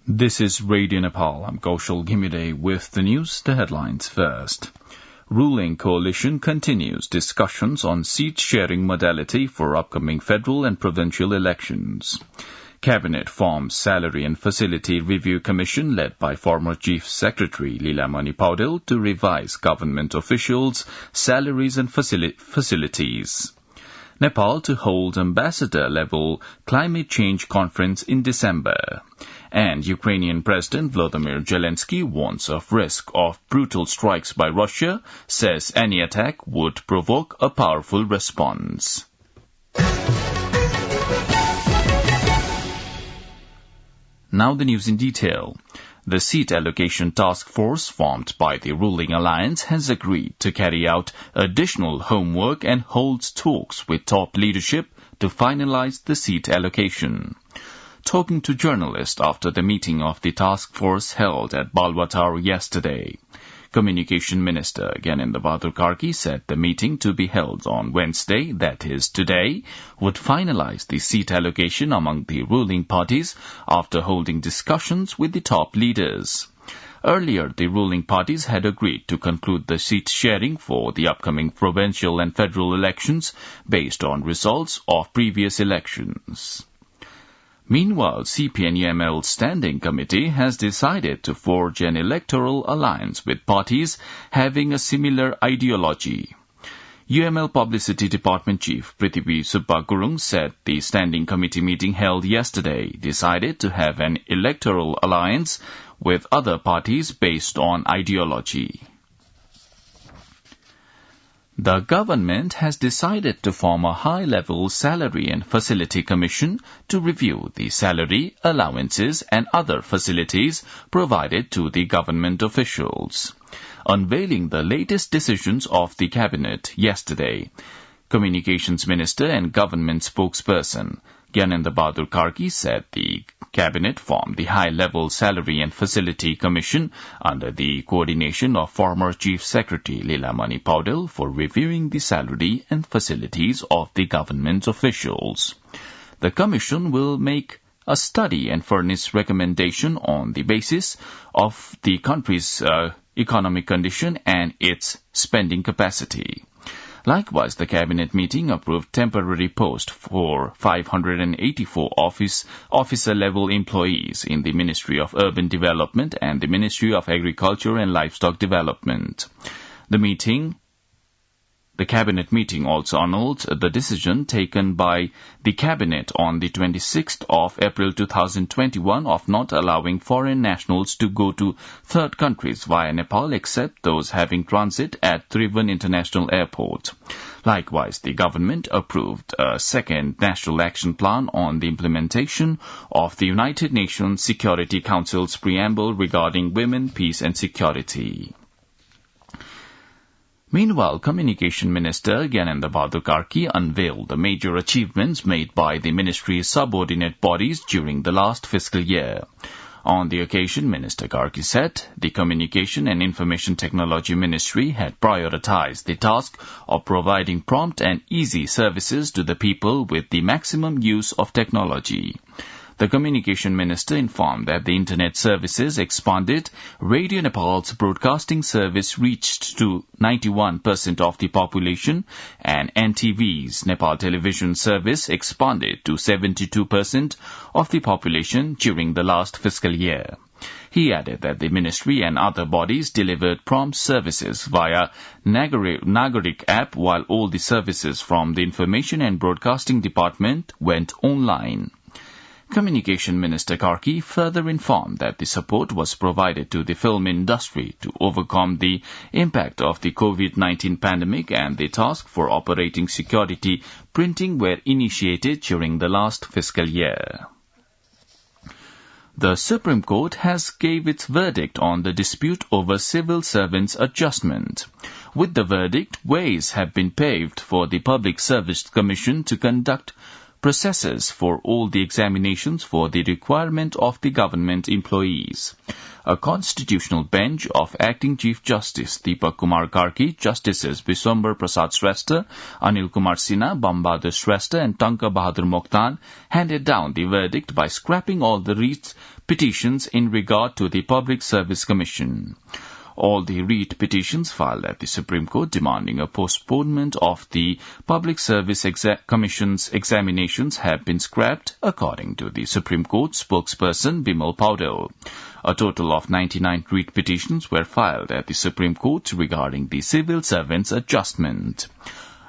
This is Radio Nepal. I'm Kaushal Ghimide with the news, the headlines first. Ruling coalition continues discussions on seat-sharing modality for upcoming federal and provincial elections. Cabinet forms Salary and Facility Review Commission led by former Chief Secretary Lilamani Paudel to revise government officials' salaries and facilities. Nepal to hold ambassador-level climate change conference in December. And Ukrainian President Volodymyr Zelensky warns of risk of brutal strikes by Russia, says any attack would provoke a powerful response. Now the news in detail. The seat allocation task force formed by the ruling alliance has agreed to carry out additional homework and holds talks with top leadership to finalize the seat allocation. Talking to journalists after the meeting of the task force held at Balwatar yesterday, Communication Minister Gyanendra Bahadur Karki said the meeting to be held on Wednesday, that is today, would finalize the seat allocation among the ruling parties after holding discussions with the top leaders. Earlier, the ruling parties had agreed to conclude the seat sharing for the upcoming provincial and federal elections based on results of previous elections. Meanwhile, CPN-UML Standing Committee has decided to forge an electoral alliance with parties having a similar ideology. UML Publicity Department Chief Prithivi Subba Gurung said the Standing Committee meeting held yesterday decided to have an electoral alliance with other parties based on ideology. The government has decided to form a high-level salary and facility commission to review the salary, allowances and other facilities provided to the government officials. Unveiling the latest decisions of the cabinet yesterday, Communications Minister and government spokesperson Gyanendra Bahadur Karki said the Cabinet formed the High-Level Salary and Facility Commission under the coordination of former Chief Secretary Lilamani Paudel for reviewing the salary and facilities of the government officials. The Commission will make a study and furnish recommendation on the basis of the country's economic condition and its spending capacity. Likewise, the cabinet meeting approved temporary posts for 584 officer-level employees in the Ministry of Urban Development and the Ministry of Agriculture and Livestock Development. The cabinet meeting also annulled the decision taken by the cabinet on the 26th of April 2021 of not allowing foreign nationals to go to third countries via Nepal except those having transit at Tribhuvan International Airport. Likewise, the government approved a second National Action Plan on the implementation of the United Nations Security Council's preamble regarding women, peace and security. Meanwhile, Communication Minister Gyanendra Bahadur Karki unveiled the major achievements made by the ministry's subordinate bodies during the last fiscal year. On the occasion, Minister Karki said the Communication and Information Technology Ministry had prioritized the task of providing prompt and easy services to the people with the maximum use of technology. The Communication Minister informed that the Internet services expanded, Radio Nepal's broadcasting service reached to 91% of the population, and NTV's Nepal television service expanded to 72% of the population during the last fiscal year. He added that the ministry and other bodies delivered prompt services via Nagarik app while all the services from the Information and Broadcasting Department went online. Communication Minister Karki further informed that the support was provided to the film industry to overcome the impact of the COVID-19 pandemic, and the task for operating security printing were initiated during the last fiscal year. The Supreme Court has gave its verdict on the dispute over civil servants adjustment. With the verdict, ways have been paved for the Public Service Commission to conduct processes for all the examinations for the requirement of the government employees. A constitutional bench of Acting Chief Justice Deepak Kumar Karki, Justices Biswambar Prasad Shrestha, Anil Kumar Sinha, Bambadur Shrestha and Tanka Bahadur Mokhtan handed down the verdict by scrapping all the writ petitions in regard to the Public Service Commission. All the writ petitions filed at the Supreme Court demanding a postponement of the Public Service Commission's examinations have been scrapped, according to the Supreme Court spokesperson Bimal Paudel. A total of 99 writ petitions were filed at the Supreme Court regarding the civil servants' adjustment.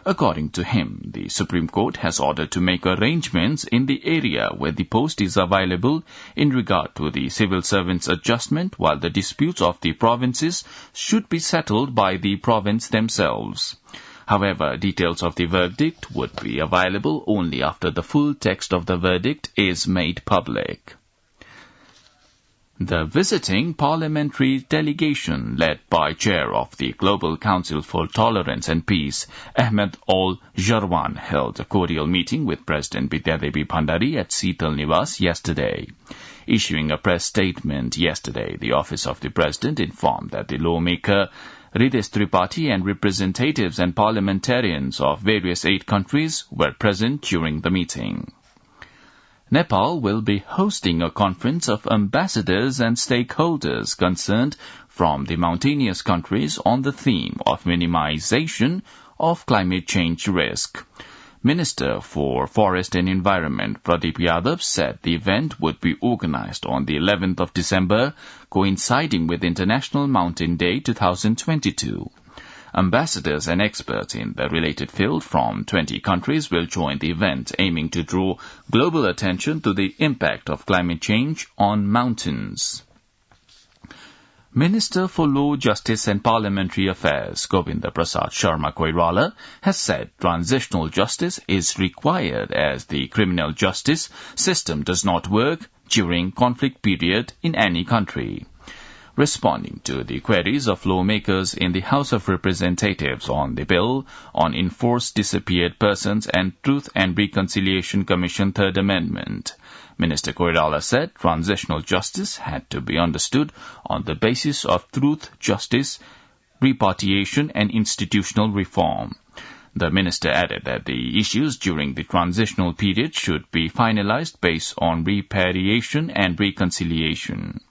According to him, the Supreme Court has ordered to make arrangements in the area where the post is available in regard to the civil servants' adjustment, while the disputes of the provinces should be settled by the province themselves. However, details of the verdict would be available only after the full text of the verdict is made public. The visiting parliamentary delegation led by Chair of the Global Council for Tolerance and Peace, Ahmed Al-Jarwan, held a cordial meeting with President Bidyadevi Bhandari at Seetal Niwas yesterday. Issuing a press statement yesterday, the Office of the President informed that the lawmaker Ridesh Tripathi and representatives and parliamentarians of various 8 countries were present during the meeting. Nepal will be hosting a conference of ambassadors and stakeholders concerned from the mountainous countries on the theme of minimization of climate change risk. Minister for Forest and Environment Pradeep Yadav said the event would be organized on the 11th of December, coinciding with International Mountain Day 2022. Ambassadors and experts in the related field from 20 countries will join the event, aiming to draw global attention to the impact of climate change on mountains. Minister for Law, Justice and Parliamentary Affairs, Govinda Prasad Sharma Koirala, has said transitional justice is required as the criminal justice system does not work during conflict period in any country. Responding to the queries of lawmakers in the House of Representatives on the bill on Enforced Disappeared Persons and Truth and Reconciliation Commission Third Amendment, Minister Koirala said transitional justice had to be understood on the basis of truth, justice, repatriation and institutional reform. The minister added that the issues during the transitional period should be finalized based on repatriation and reconciliation.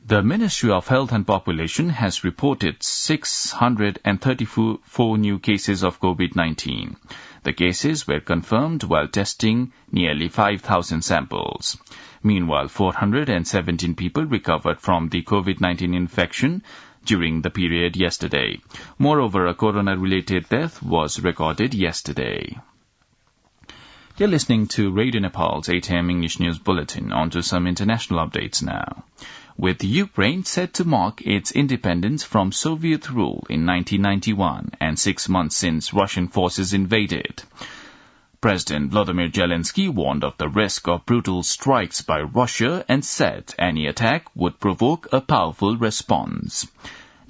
The Ministry of Health and Population has reported 634 new cases of COVID-19. The cases were confirmed while testing nearly 5,000 samples. Meanwhile, 417 people recovered from the COVID-19 infection during the period yesterday. Moreover, a corona-related death was recorded yesterday. You're listening to Radio Nepal's 8 a.m. English News Bulletin. On to some international updates now. With Ukraine set to mark its independence from Soviet rule in 1991 and 6 months since Russian forces invaded, President Volodymyr Zelensky warned of the risk of brutal strikes by Russia and said any attack would provoke a powerful response.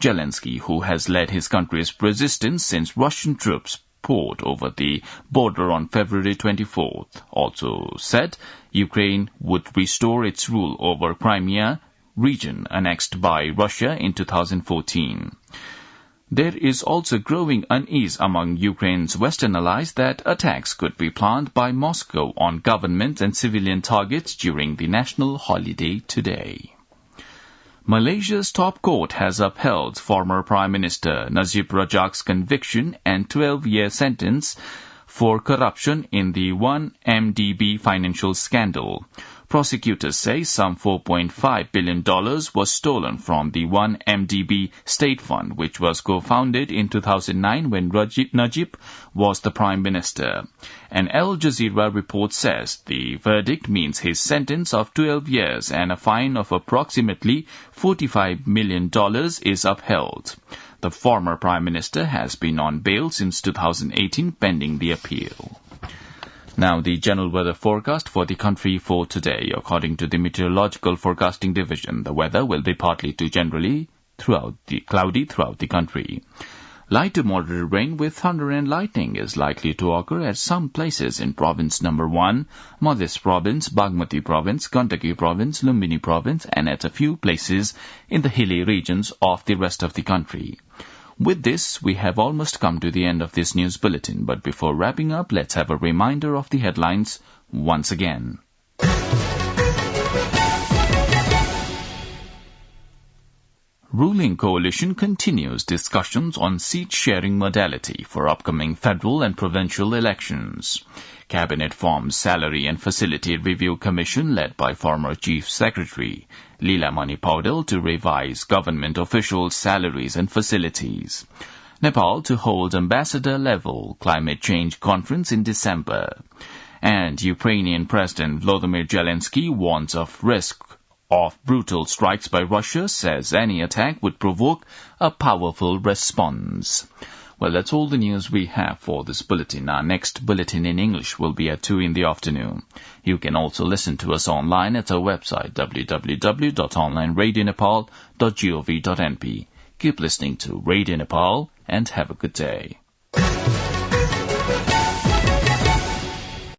Zelensky, who has led his country's resistance since Russian troops poured over the border on February 24th, also said Ukraine would restore its rule over Crimea region annexed by Russia in 2014. There is also growing unease among Ukraine's Western allies that attacks could be planned by Moscow on government and civilian targets during the national holiday today. Malaysia's top court has upheld former Prime Minister Najib Rajak's conviction and 12-year sentence for corruption in the 1MDB financial scandal. Prosecutors say some $4.5 billion was stolen from the 1MDB state fund, which was co-founded in 2009 when Najib was the Prime Minister. An Al Jazeera report says the verdict means his sentence of 12 years and a fine of approximately $45 million is upheld. The former Prime Minister has been on bail since 2018 pending the appeal. Now, the general weather forecast for the country for today. According to the Meteorological Forecasting Division, the weather will be partly to generally cloudy throughout the country. Light to moderate rain with thunder and lightning is likely to occur at some places in Province Number 1, Madhya Province, Bagmati Province, Gandaki Province, Lumbini Province, and at a few places in the hilly regions of the rest of the country. With this, we have almost come to the end of this news bulletin, but before wrapping up, let's have a reminder of the headlines once again. Ruling coalition continues discussions on seat-sharing modality for upcoming federal and provincial elections. Cabinet forms Salary and Facility Review Commission led by former Chief Secretary Leelamani Paudel to revise government officials' salaries and facilities. Nepal to hold ambassador-level climate change conference in December. And Ukrainian President Volodymyr Zelensky warns of risk of brutal strikes by Russia, says any attack would provoke a powerful response. Well, that's all the news we have for this bulletin. Our next bulletin in English will be at 2 in the afternoon. You can also listen to us online at our website www.onlineradionepal.gov.np. Keep listening to Radio Nepal and have a good day.